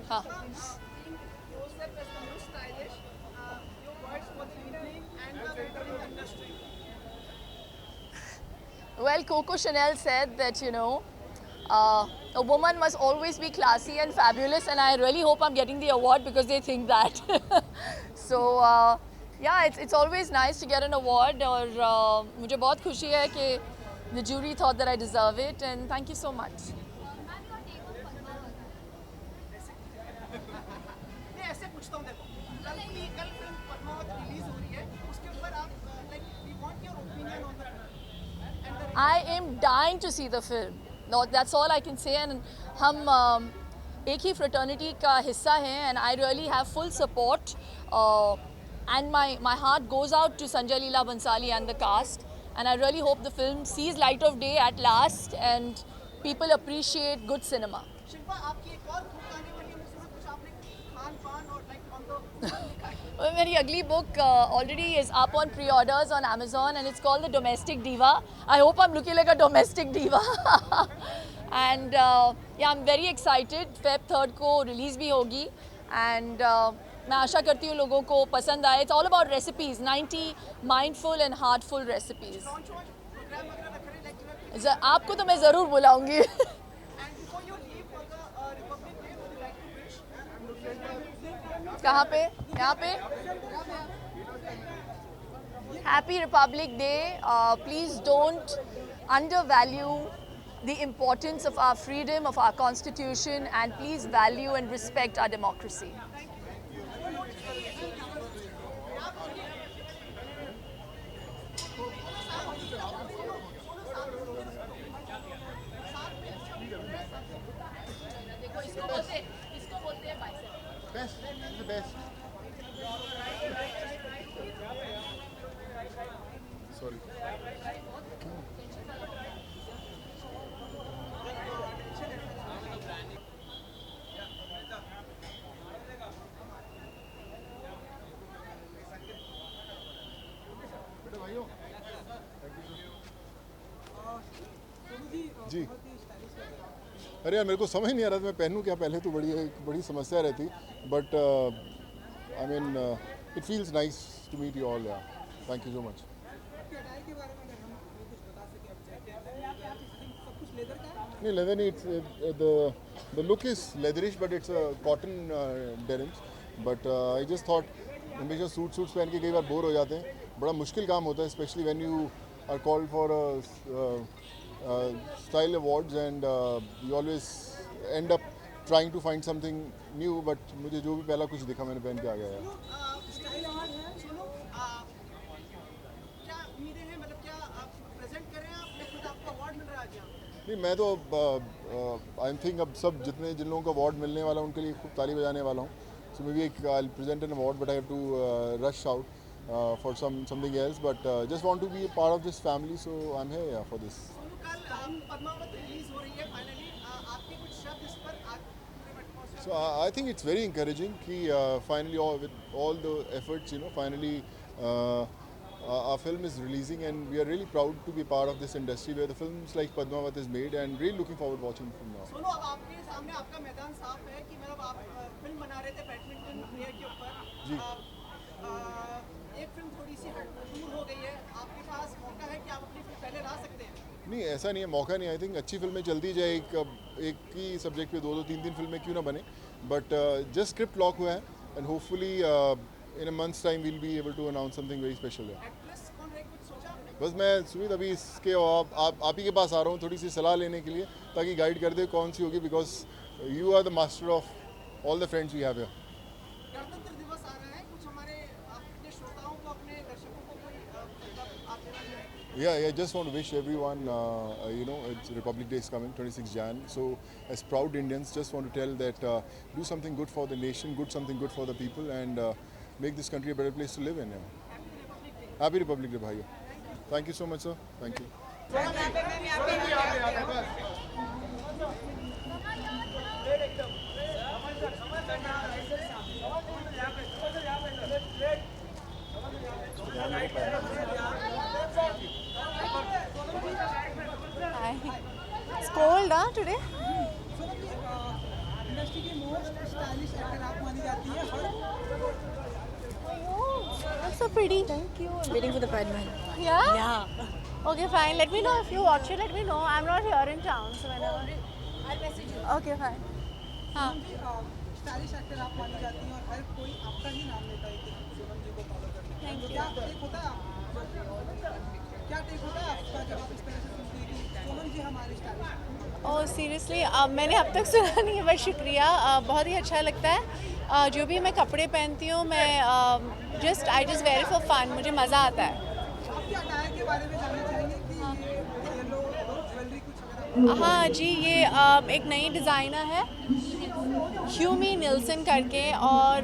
हाँ Well, Coco Chanel said that, you know, a woman must always be classy and fabulous, and I really hope I'm getting the award because they think that. So, yeah, it's always nice to get an award, और मुझे बहुत खुशी है कि the jury thought that I deserve it, and thank you so much. मैं ऐसे पूछता हूँ, देखो कल फिल्म पद्मावत रिलीज हो रही है, उसके ऊपर आप like we want your opinion on the I am dying to see the film. No, that's all I can say. And हम एक ही fraternity का हिस्सा हैं, and I really have full support. And my heart goes out to Sanjay Leela Bhansali and the cast. And I really hope the film sees light of day at last, and people appreciate good cinema. Shilpa, आपकी एक और book आने वाली है, उसमें कुछ आपने खान पान और like on the Well, my ugly book already is up on pre-orders on Amazon, and it's called The Domestic Diva. I hope I'm looking like a domestic diva. And yeah, I'm very excited. Feb 3rd को release भी होगी, and मैं आशा करती हूँ लोगों को पसंद आए. It's all about recipes, 90 mindful and heartful recipes. आपको तो मैं ज़रूर बुलाऊंगी. कहाँ पे? यहाँ पे? Happy Republic Day. Please don't undervalue the importance of our freedom, of our constitution, and please value and respect our democracy. Best, the best. Sorry. जी अरे यार मेरे को समझ नहीं आ रहा था मैं पहनूं क्या पहले तो बड़ी समस्या रहती but I mean it feels nice to meet you all yeah thank you so much नहीं लेदर नहीं it's the look is leatherish but it's a cotton denims but I just thought हमेशा सूट्स पहन के कई बार bore हो जाते हैं बड़ा मुश्किल काम होता है especially when you are called for style awards and you always end up trying to find something new, but मुझे जो भी पहला कुछ दिखा मैंने पहन के आ गया यार. स्टाइल अवार्ड है सुनो क्या उम्मीदें हैं मतलब क्या आप प्रेजेंट कर रहे हैं आप या खुद आपको अवार्ड मिल रहा है आज यहाँ नहीं मैं तो आई थिंक अब सब जितने जिन लोगों को अवार्ड मिलने वाला है उनके लिए खूब ताली बजाने वाला हूँ. So maybe I'll present an award, but I have to rush out for something else. But just want to be a part of this family, so I'm here for this. Sonu कल पद्मावत रिलीज हो रही है finally आपके कुछ शब्द इस पर So I think it's very encouraging कि finally with all the efforts, finally our film is releasing, and we are really proud to be part of this industry where the films like Padmavat is made, and really looking forward to watching from now. Sonu अब आपके सामने आपका मैदान साफ है कि मतलब आप फिल्म बना रहे थे बैडमिंटन प्लेयर के ऊपर जी. एक फिल्म थोड़ी सी दूर हो गई है आपके पास मौका है कि आप अपनी फिल्म पहले ला सकते हैं नहीं ऐसा नहीं है, मौका नहीं. आई थिंक अच्छी फिल्में चलती जाए, एक ही सब्जेक्ट पे 2-2 3-3 फिल्में क्यों ना बने, बट जस्ट स्क्रिप्ट लॉक हुआ है and hopefully in a months time we'll be able to announce something very special. Actress कौन है कुछ सोचा आपने बस मैं सुमित अभी इसके आप ही के पास आ रहा हूँ थोड़ी सी सलाह लेने के लिए, ताकि गाइड कर दे कौन सी होगी, because you are the master of all the friends we have here. गणतंत्र दिवस आ रहा है कुछ हमारे अपने श्रोताओं को अपने दर्शकों को कोई आप देना चाहेंगे Yeah, just want to wish everyone, it's Republic Day is coming, 26 Jan. So, as proud Indians, just want to tell that do something good for the nation, something good for the people, and make this country a better place to live in. Yeah. Happy Republic Day, bhaiya. Thank you so much, sir. Thank you. It's cold, huh, today? Industry की most stylish actor आप मानी जाती है That's so pretty. Thank you. I'm waiting for the Padman. Yeah? Yeah. Okay, fine. Let me know if you watch it. Let me know. I'm not here in town, so whenever. I'll message you. Okay, fine. हाँ. Stylish actor आप मानी जाती हैं और हर कोई आपका ही नाम लेता है कि सोनम जी को फॉलो करते हैं Thank तो you. क्या टेक होता है क्या टेक होता है आपका जब आप इस तरह से सुनते हैं कि सोनम जी हमारी स्टाइलिश ओह सीरियसली मैंने अब तक सुना नहीं है, बट शुक्रिया. बहुत ही अच्छा लगता है. जो भी मैं कपड़े पहनती हूँ मैं I just wear for fun. मुझे मज़ा आता है. आपके अटायर के बारे में जानना चाहेंगे कि ये येलो ज्वेलरी कुछ अगर हाँ जी, ये एक नई डिज़ाइनर है ह्यूमी निल्सन करके, और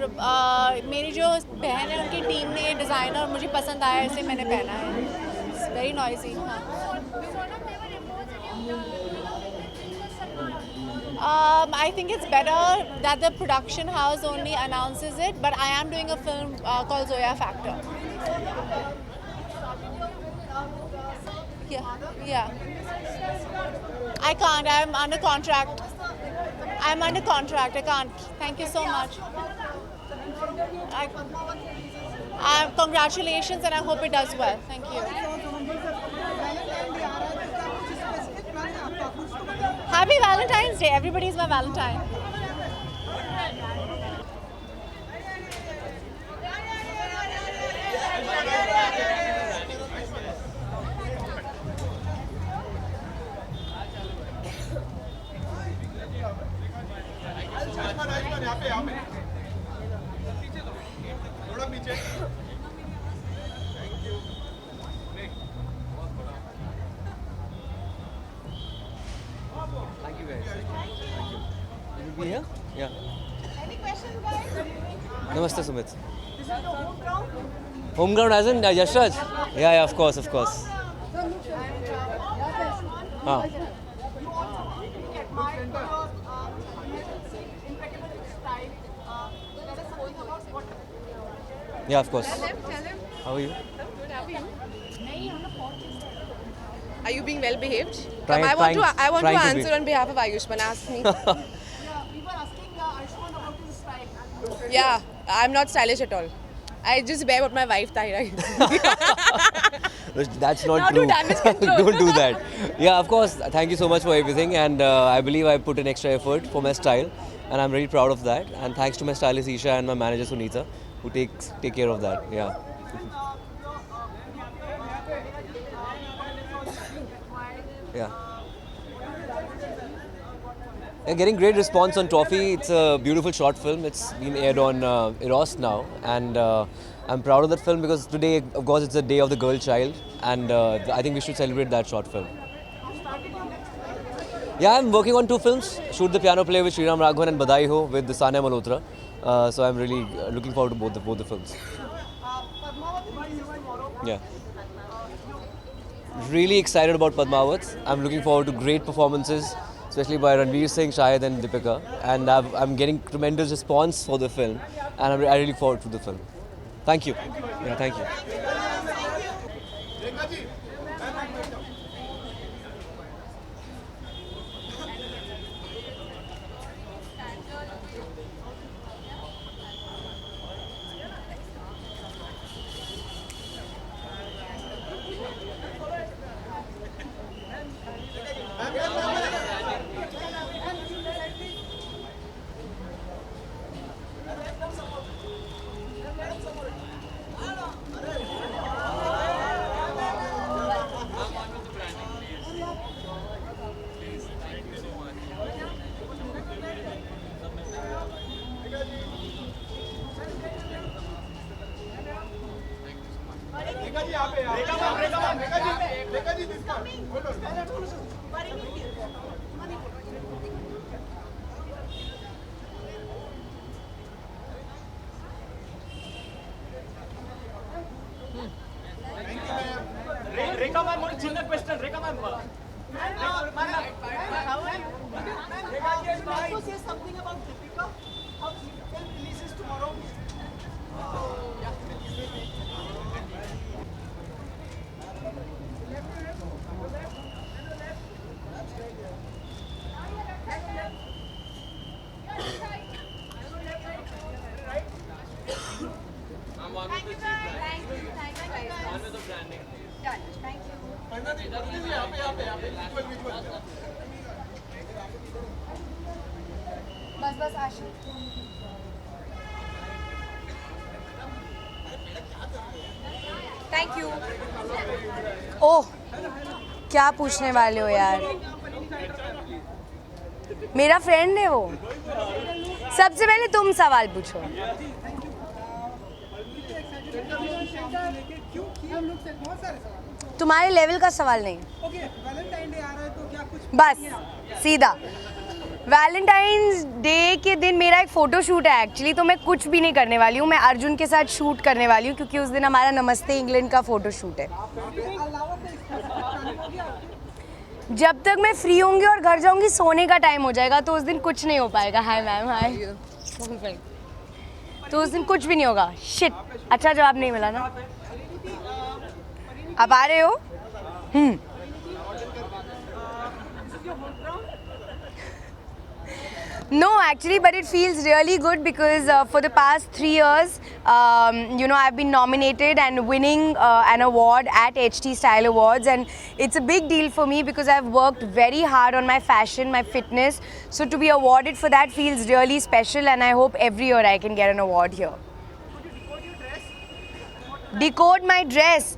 मेरी जो बहन है उनकी टीम ने ये डिज़ाइनर मुझे पसंद आया, इसलिए मैंने पहना है. Very noisy. हाँ. I think it's better that the production house only announces it, but I am doing a film called Zoya Factor. Yeah. I can't. I'm under contract. I can't. Thank you so much. Congratulations, and I hope it does well. Thank you. Happy Valentine's Day. Everybody is my Valentine. Thank you guys. You will be here? Yeah. Any questions, guys? Namaste Sumit. This is your home ground. Home ground as in Yashraj? Yeah, of course. And Ah. you also being admired for your impeccable style. Let us know about what. Yeah, of course. Tell him. How are you? Are you being well behaved? Trying- I want trying to to answer be. on behalf of Ayushman. Ask me. We were asking Ayushman about his style. Yeah, I'm not stylish at all. I just wear what my wife ties. That's not Now do true. damage control. Don't do that. Yeah, of course. Thank you so much for everything, and I believe I put an extra effort for my style, and I'm really proud of that. And thanks to my stylist Isha and my manager Sunita, who take care of that. Yeah. Yeah. And getting great response on Toffee. It's a beautiful short film. It's been aired on Eros now, and I'm proud of that film because today, of course, it's the day of the girl child, and I think we should celebrate that short film. Yeah, I'm working on 2 films. Shoot the Piano Play with Sriram Raghavan and Badai Ho with Sania Malhotra. So I'm really looking forward to both the films. Yeah. Really excited about Padmavat. I'm looking forward to great performances, especially by Ranveer Singh, Shahid and Deepika. And I'm getting tremendous response for the film, and I really look forward to the film. Thank you. Yeah, thank you. Rekha ma'am, one single question. Rekha ma'am. Also say something about Deepika. How film releases tomorrow. बस बस आशी Thank you. ओह, क्या पूछने वाले हो यार? मेरा friend है वो. सबसे पहले तुम सवाल पूछो. तुम्हारे लेवल का सवाल नहीं. बस सीधा. वैलेंटाइंस डे के दिन मेरा एक फ़ोटो शूट है एक्चुअली, तो मैं कुछ भी नहीं करने वाली हूँ. मैं अर्जुन के साथ शूट करने वाली हूँ क्योंकि उस दिन हमारा नमस्ते इंग्लैंड का फ़ोटो शूट है. जब तक मैं फ्री होंगी और घर जाऊंगी सोने का टाइम हो जाएगा तो उस दिन कुछ नहीं हो पाएगा. हाय मैम, हाय. तो उस दिन कुछ भी नहीं होगा. शिट, अच्छा जवाब नहीं मिला ना. अब आ रहे हो? No, actually, but it feels really good because for the past 3 years, I've been nominated and winning an award at HT Style Awards, and it's a big deal for me because I've worked very hard on my fashion, my fitness. So to be awarded for that feels really special, and I hope every year I can get an award here. Decode my dress.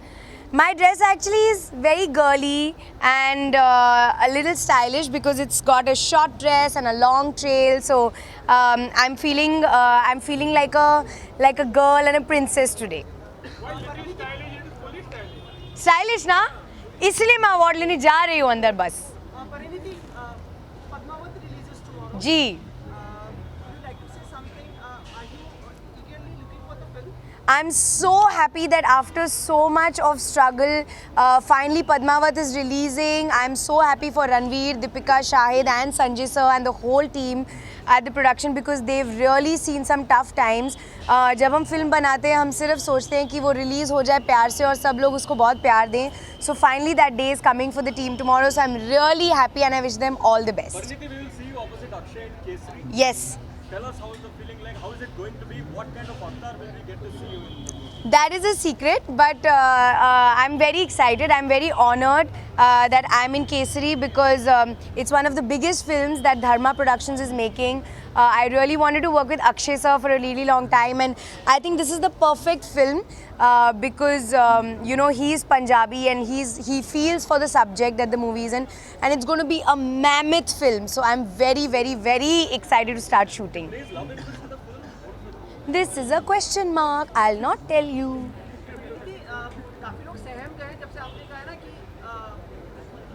My dress actually is very girly and a little stylish because it's got a short dress and a long trail. So I'm feeling like a girl and a princess today. Stylish ना? इसलिए मैं award लेने जा रही हूँ अंदर बस. जी. I'm so happy that after so much of struggle, finally Padmavat is releasing. I'm so happy for Ranveer, Deepika, Shahid and Sanjay sir and the whole team at the production because they've really seen some tough times. जब हम film बनाते हैं हम सिर्फ सोचते हैं कि वो रिलीज़ हो जाए प्यार से और सब लोग उसको बहुत प्यार दें. So finally that day is coming for the team tomorrow. So I'm really happy and I wish them all the best. Pariniti, we will see you opposite Akshay in Kesari. Yes. Tell us how is the feeling like? How is it going to be? What kind of avatar will we get to see you in the movie? That is a secret, but I'm very excited. I'm very honored that I'm in Kesari because it's one of the biggest films that Dharma Productions is making. I really wanted to work with Akshay sir for a really long time, and I think this is the perfect film because you know, he's Punjabi and he feels for the subject that the movie is in, and it's going to be a mammoth film. So I'm very, very, very excited to start shooting. This is a question mark. I'll not tell you. काफी लोग सहम गए जब से आपने कहा है ना कि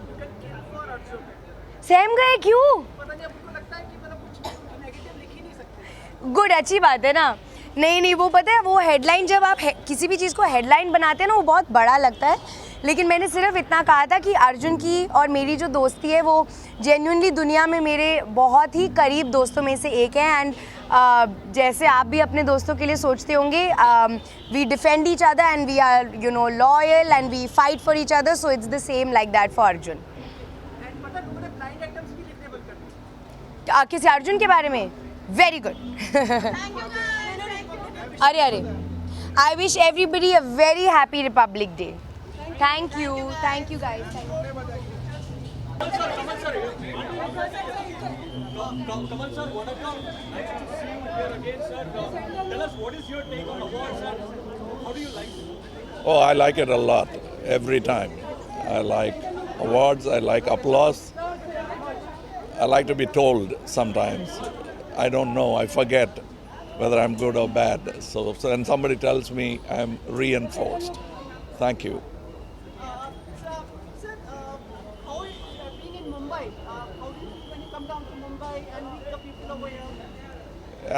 you can kill for Arjun. सहम गए क्यों? पता नहीं, आपको लगता है कि मतलब कुछ नेगेटिव लिख ही नहीं सकते. गुड, अच्छी बात है ना. नहीं, वो पता है, वो हेडलाइन जब आप किसी भी चीज़ को हेडलाइन बनाते हैं ना, वो बहुत बड़ा लगता है. लेकिन मैंने सिर्फ इतना कहा था कि अर्जुन की और मेरी जो दोस्ती है वो जेन्युइनली दुनिया में मेरे बहुत ही करीब दोस्तों में से एक है. एंड जैसे आप भी अपने दोस्तों के लिए सोचते होंगे, we defend each other and we are you know loyal and we fight for each other. So it's the same like that for Arjun. किसी अर्जुन के बारे में वेरी गुड. अरे I wish everybody a very happy republic day. Thank you guys. Kamal sir, what up? Nice to see you here again, sir. Tell us, what is your take on awards and how do you like it? Oh, I like it a lot, every time. I like awards, I like applause. I like to be told sometimes. I don't know, I forget whether I'm good or bad. So when somebody tells me, I'm reinforced. Thank you. Sir, how being in Mumbai, how do you feel when you come down to Mumbai and meet the people over here?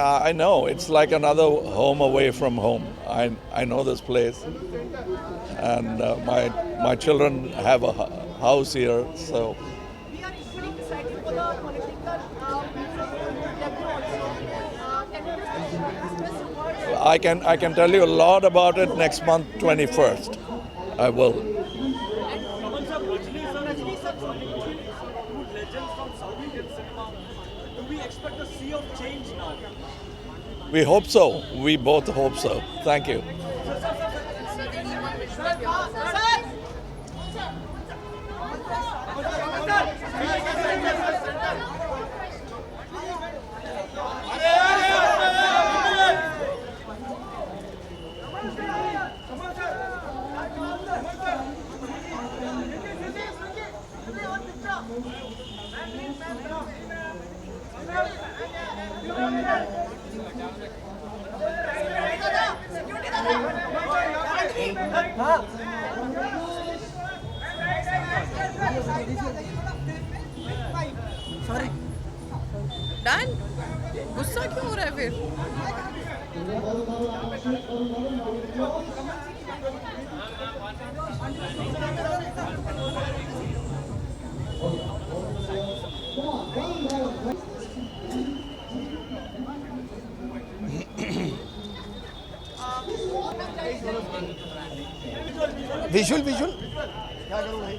I know, it's like another home away from home. I know this place. And my children have a house here, so. We are equally excited for the political debut also. Can you just express words? I can tell you a lot about it next month, 21st. I will. Kamal sir, Rajni sir, two legends from South Indian cinema. Do we expect a sea of change now? We hope so. We both hope so. Thank you. Done. गुस्सा क्यों हो रहा है फिर? Visual क्या करूँ भाई,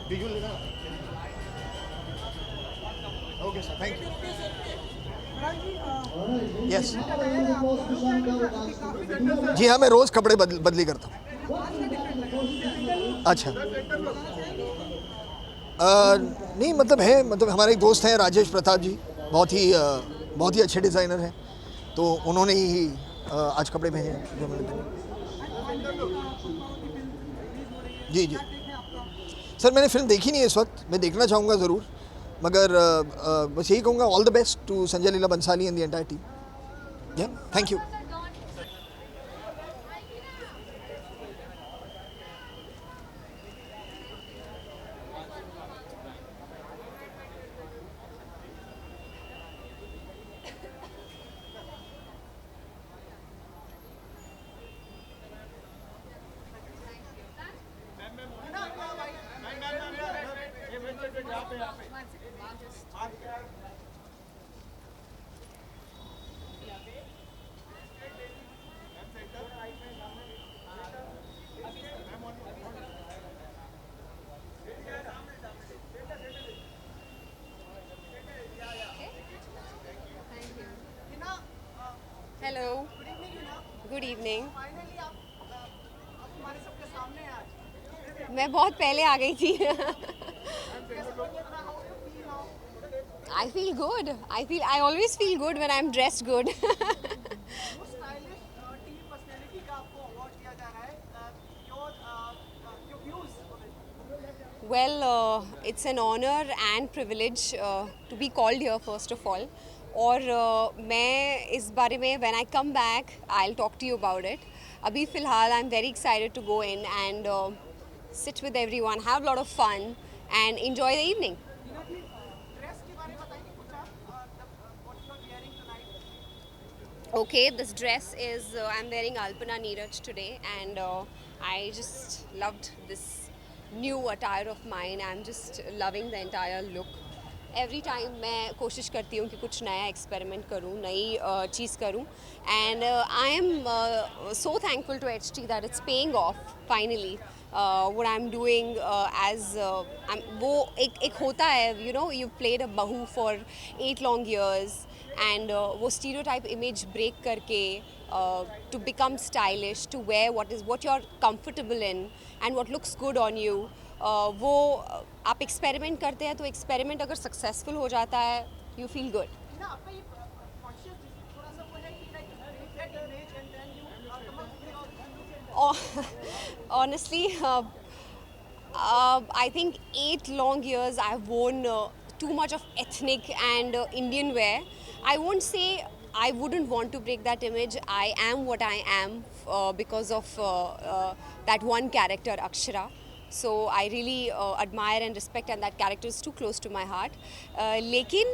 visual लेना. Okay sir, thank you. Yes जी हाँ, मैं रोज़ कपड़े बदली करता हूँ. अच्छा नहीं, मतलब है, मतलब हमारे एक दोस्त हैं राजेश प्रताप जी, बहुत ही अच्छे डिज़ाइनर हैं, तो उन्होंने ही आज कपड़े भेजे हैं जो मैंने पहने. जी सर, मैंने फिल्म देखी नहीं है इस वक्त, मैं देखना चाहूँगा ज़रूर, मगर बस यही कहूँगा, all the best to Sanjay Leela Bhansali and the entire team. Yeah thank you. Hello, good evening. मैं बहुत पहले आ गई थी. I feel good. I always feel good when I'm dressed good. Stylish TV personality का आपको अवार्ड दिया जा रहा है your views Well, it's an honor and privilege to be called here first of all. और मैं इस बारे में when I come back, I'll talk to you about it. अभी फ़िलहाल I'm very excited to go in and sit with everyone, have a lot of fun and enjoy the evening. Dress के बारे में बताएंगे कुछ आप what you are wearing tonight Okay, this dress is I'm wearing Alpana Neeraj today, and I just loved this new attire of mine. I'm just loving the entire look. Every time मैं कोशिश करती हूँ कि कुछ नया experiment करूँ, नई चीज़ करूँ, and I am so thankful to HT that it's paying off finally. What I'm doing as वो एक होता है, you know, you've played a bahu for 8 long years. And वो stereotype image break करके to become stylish, to wear what you're comfortable in and what looks good on you. वो आप experiment करते हैं तो experiment अगर successful हो जाता है, you feel good. ना आपका ये कॉन्शियस थोड़ा सा वो है कि like break that image and then you come up with Honestly, I think 8 long years I've worn too much of ethnic and Indian wear. I won't say I wouldn't want to break that image. I am what I am because of that one character, Akshara. So I really admire and respect, and that character is too close to my heart. Lekin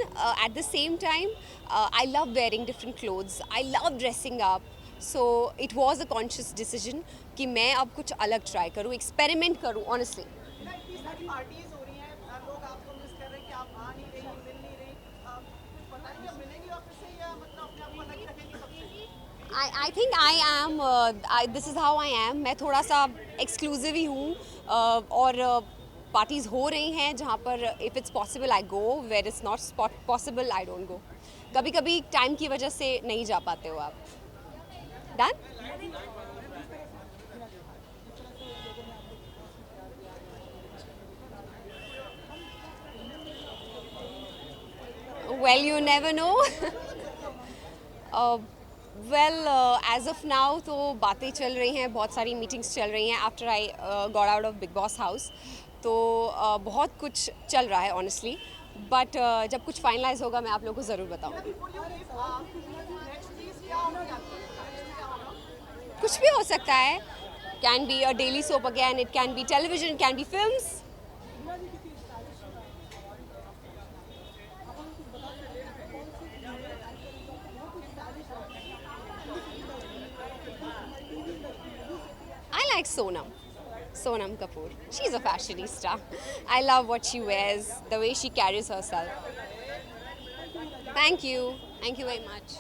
at the same time, I love wearing different clothes. I love dressing up. So it was a conscious decision कि मैं अब कुछ अलग try करूँ, experiment करूँ, honestly. ना इतनी सारी पार्टीज हो रही हैं लोग आपको मिस कर रहे हैं कि आप आ नहीं रही मिल नहीं रही कुछ बताएंगे अब मिलेंगी ऑफिस से या मतलब अपने आप को अलग ही रखेंगे सबसे I think I am. This is how I am. मैं थोड़ा सा exclusive ही हूँ और parties हो रही हैं जहाँ पर if it's possible I go, where it's not possible I don't go. कभी-कभी time की वजह से नहीं जा पाते हो आप. Done? Well, you never know. As of now तो बातें चल रही हैं, बहुत सारी मीटिंग्स चल रही हैं after I got out of big boss house. तो बहुत कुछ चल रहा है ऑनेस्टली, बट जब कुछ फाइनलाइज होगा मैं आप लोगों को ज़रूर बताऊँगी. कुछ भी हो सकता है. Can be a daily soap again, it can be television, it can be films. I like Sonam Kapoor. She's a fashionista. I love what she wears, the way she carries herself. Thank you very much.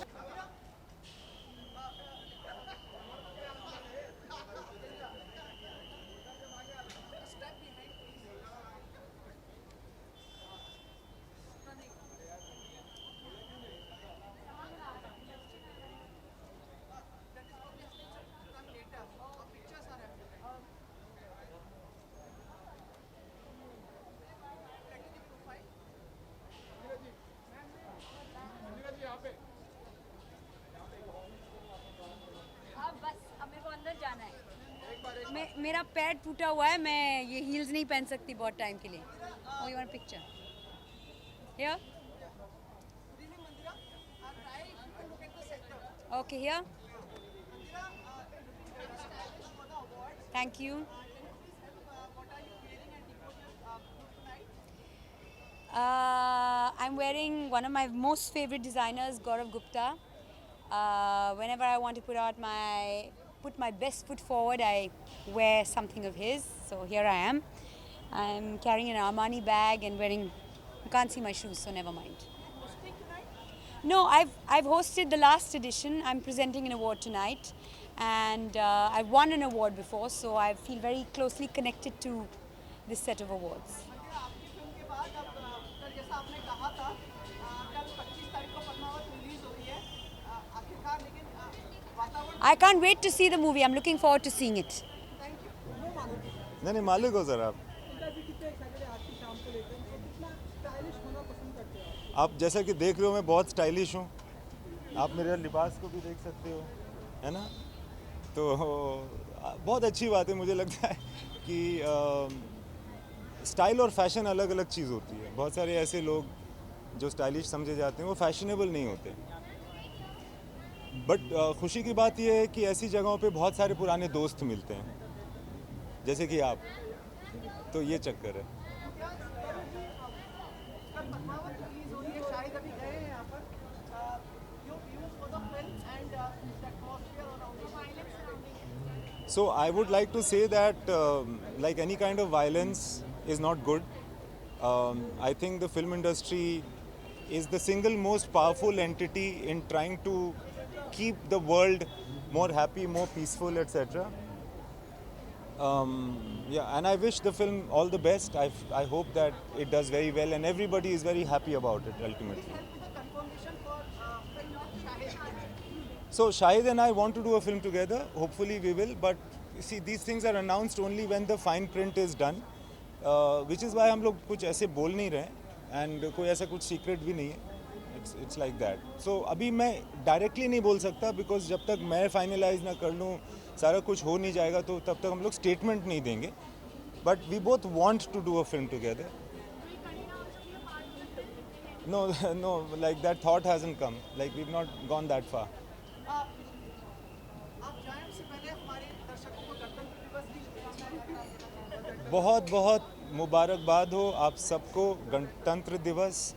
मेरा पैर टूटा हुआ है, मैं ये heels नहीं पहन सकती बहुत टाइम के लिए. Oh, you want a picture? Here? Okay, here. Thank you. I'm wearing one of my most favorite designers, Gaurav Gupta. Whenever I want to put my best foot forward, I wear something of his. So here I am. I'm carrying an Armani bag and wearing. You can't see my shoes, so never mind. No, I've hosted the last edition. I'm presenting an award tonight, and I've won an award before, so I feel very closely connected to this set of awards. I can't wait to see the movie. I'm looking forward to seeing it. नहीं मालिक हो sir आप. आप जैसा कि देख रहे हो मैं बहुत स्टाइलिश हूँ, आप मेरे लिबास को भी देख सकते हो, है ना? तो बहुत अच्छी बात है, मुझे लगता है कि स्टाइल और फैशन अलग अलग चीज़ होती है। बहुत सारे ऐसे लोग जो स्टाइलिश समझे जाते हैं वो फैशनेबल नहीं होते। बट खुशी की बात यह है कि ऐसी जगहों पे बहुत सारे पुराने दोस्त मिलते हैं, जैसे कि आप, तो ये चक्कर है। So I would like to say that like any kind of violence is not good. I think the film industry is the single most powerful entity in trying to keep the world more happy, more peaceful, etc. Yeah, and I wish the film all the best. I hope that it does very well and everybody is very happy about it ultimately. So Shahid and I want to do a film together. Hopefully we will. But you see, these things are announced only when the fine print is done, which is why हम लोग कुछ ऐसे बोल नहीं रहे and कोई ऐसा कुछ secret भी नहीं है. It's like that. So अभी मैं directly नहीं बोल सकता because जब तक मैं finalize ना कर लूँ, सारा कुछ हो नहीं जाएगा, तो तब तक हम लोग statement नहीं देंगे. But we both want to do a film together. No, no, like that thought hasn't come. Like we've not gone that far. बहुत बहुत मुबारकबाद हो आप सबको गणतंत्र दिवस,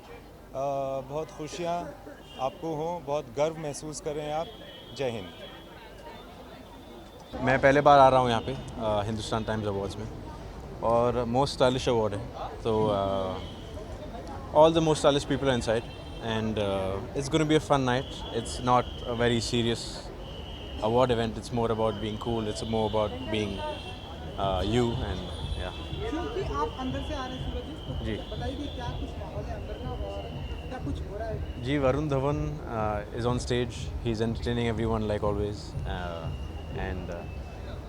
बहुत खुशियाँ आपको हो, बहुत गर्व महसूस करें आप। जय हिंद। मैं पहले बार आ रहा हूँ यहाँ पे हिंदुस्तान टाइम्स अवार्ड्स में, और मोस्ट स्टाइलिश अवार्ड है, तो all the most stylish people are inside, and it's going to be a fun night. It's not a very serious award event. It's more about being cool. It's more about being you, and yeah. क्योंकि आप अंदर से आ रहे हैं सूरज जी, जी। तो बताइए क्या कुछ माहौल है अंदर का और क्या कुछ हो रहा है? जी, Varun Dhawan is on stage. He's entertaining everyone like always, and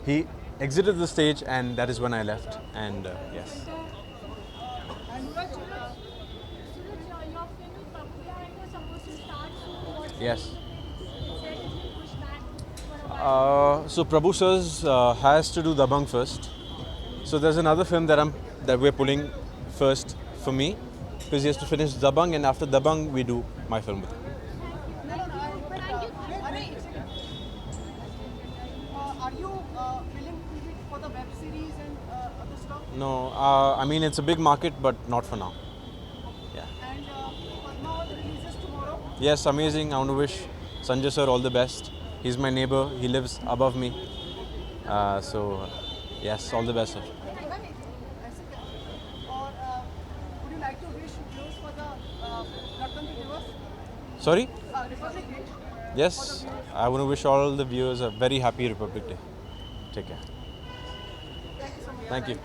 he exited the stage, and that is when I left. And yes. Yes. So Prabhu Sirs has to do Dabang first. So there's another film that we're pulling first for me, because he has to finish Dabang, and after Dabang we do my film with him. Are you willing for the web series and other stuff? No, I mean it's a big market, but not for now. And Padmavat releases tomorrow. Yes, amazing. I want to wish Sanjay sir all the best. He's my neighbor. He lives above me. So yes, all the best, sir. Or would you like to wish viewers for the Ganatantra Divas? Sorry? Republic Day? Yes, I want to wish all the viewers a very happy Republic Day. Take care. Thank you.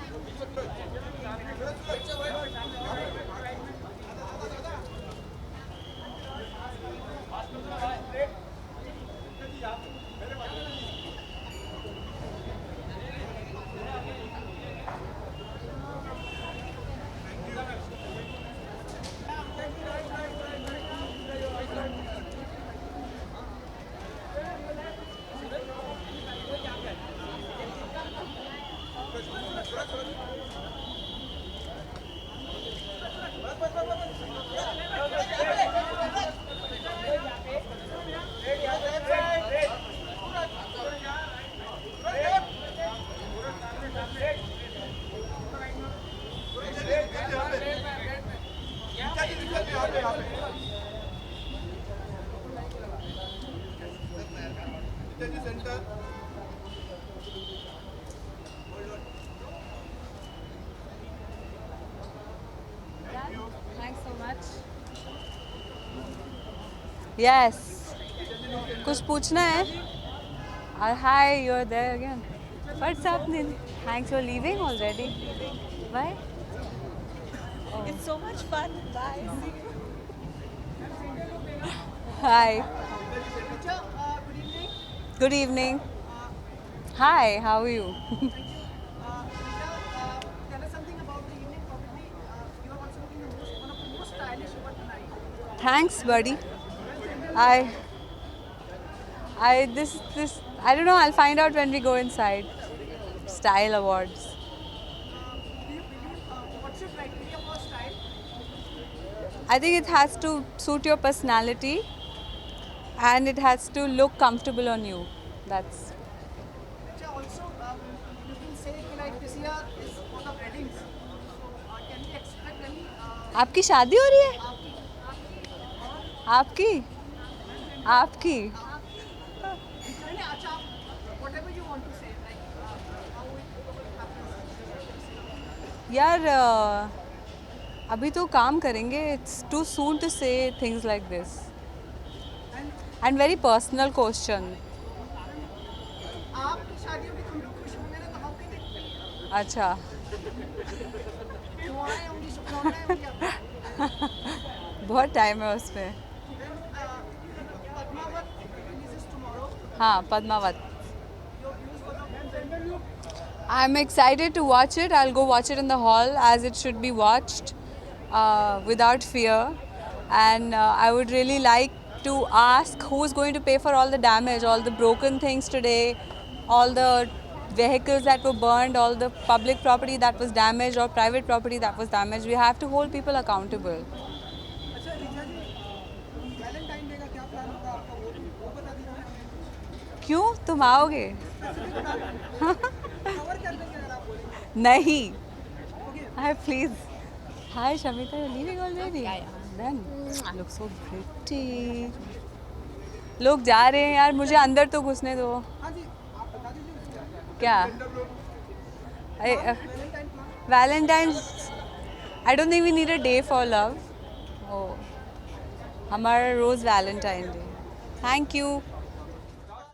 Thanks so much. Yes. कुछ पूछना है? Hi, you're there again. What's happening? Thanks for leaving already. Bye. Oh. It's so much fun. Bye. Hi. Good evening. Hi, how are you? Tell us something about the evening. Probably you are also looking one of the most stylish over tonight. Thanks, buddy. I don't know. I'll find out when we go inside. Style awards. What's your criteria for style? I think it has to suit your personality, and it has to look comfortable on you. That's. Also, you can say like this year is for the weddings. So can we expect any? आपकी शादी हो रही है? आपकी? आपकी? Whatever you want to say, like how it happens. यार अभी तो काम करेंगे. It's too soon to say things like this. And very personal question. आपकी शादी होगी तुम लोग खुश होंगे ना तो how can it be? अच्छा. दुआएं होंगी शुभकामनाएं होंगी आपको. बहुत टाइम है उसमें. Padmaavat releases tomorrow. हाँ, Padmaavat. I'm excited to watch it. I'll go watch it in the hall as it should be watched without fear. And I would really like to ask who's going to pay for all the damage, all the broken things today, all the vehicles that were burned, all the public property that was damaged or private property that was damaged. We have to hold people accountable. क्यों तुम आओगे? नहीं. Hi, please. Hi, Shamita, you're leaving already? Yeah. Then, look so pretty. लोग जा रहे हैं यार, मुझे अंदर तो घुसने दो. क्या? Valentine's. I don't think we need a day for love. Oh, हमारा रोज Valentine Day. Thank you.